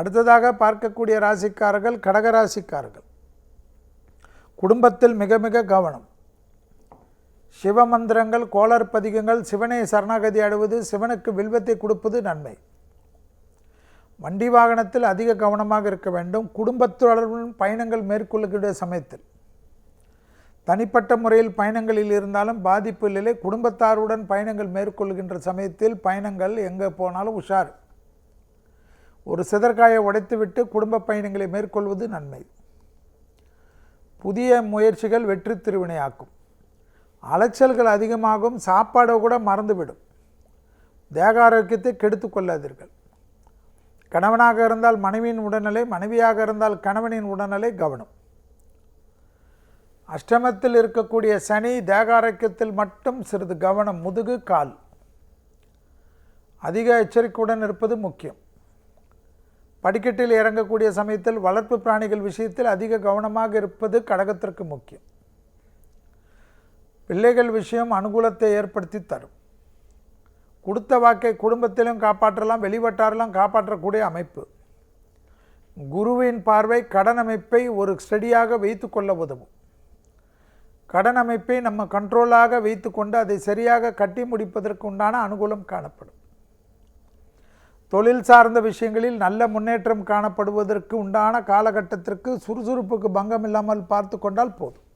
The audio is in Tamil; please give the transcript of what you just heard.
அடுத்ததாக பார்க்கக்கூடிய ராசிக்காரர்கள் கடகராசிக்காரர்கள். குடும்பத்தில் மிக மிக கவனம். சிவமந்திரங்கள், கோளர் பதிகங்கள், சிவனை சரணாகதி அடைவது, சிவனுக்கு வில்வத்தை கொடுப்பது நன்மை. வண்டி வாகனத்தில் அதிக கவனமாக இருக்க வேண்டும். குடும்பத்துடன் பயணங்கள் மேற்கொள்ளுகிற சமயத்தில் தனிப்பட்ட முறையில் பயணங்களில் இருந்தாலும் பாதிப்பு இல்லை. குடும்பத்தாருடன் பயணங்கள் மேற்கொள்கின்ற சமயத்தில் பயணங்கள் எங்கே போனாலும் உஷார். ஒரு சிதற்காயை உடைத்துவிட்டு குடும்ப பயணங்களை மேற்கொள்வது நன்மை. புதிய முயற்சிகள் வெற்றி திருவினையாக்கும். அலைச்சல்கள் அதிகமாகும். சாப்பாடை கூட மறந்துவிடும். தேக ஆரோக்கியத்தை கெடுத்து கொள்ளாதீர்கள். கணவனாக இருந்தால் மனைவியின் உடல்நிலை, மனைவியாக இருந்தால் கணவனின் உடல்நிலை கவனம். அஷ்டமத்தில் இருக்கக்கூடிய சனி தேக ஆரோக்கியத்தில் மட்டும் சிறிது கவனம். முதுகு, கால் அதிக எச்சரிக்கையுடன் இருப்பது முக்கியம். படிக்கட்டில் இறங்கக்கூடிய சமயத்தில் வளர்ப்பு பிராணிகள் விஷயத்தில் அதிக கவனமாக இருப்பது கடகத்திற்கு முக்கியம். பிள்ளைகள் விஷயம் அனுகூலத்தை ஏற்படுத்தி தரும். கொடுத்த வாக்கை குடும்பத்திலும் காப்பாற்றலாம், வெளிவட்டாரெல்லாம் காப்பாற்றக்கூடிய அமைப்பு. குருவின் பார்வை கடன் அமைப்பை ஒரு ஸ்டடியாக வைத்து கொள்ள உதவும். கடன் அமைப்பை நம்ம கண்ட்ரோலாக வைத்து கொண்டு அதை சரியாக கட்டி முடிப்பதற்கு உண்டான அனுகூலம் காணப்படும். தொழில் சார்ந்த விஷயங்களில் நல்ல முன்னேற்றம் காணப்படுவதற்கு உண்டான காலகட்டத்திற்கு சுறுசுறுப்புக்கு பங்கம் இல்லாமல் பார்த்து கொண்டால் போதும்.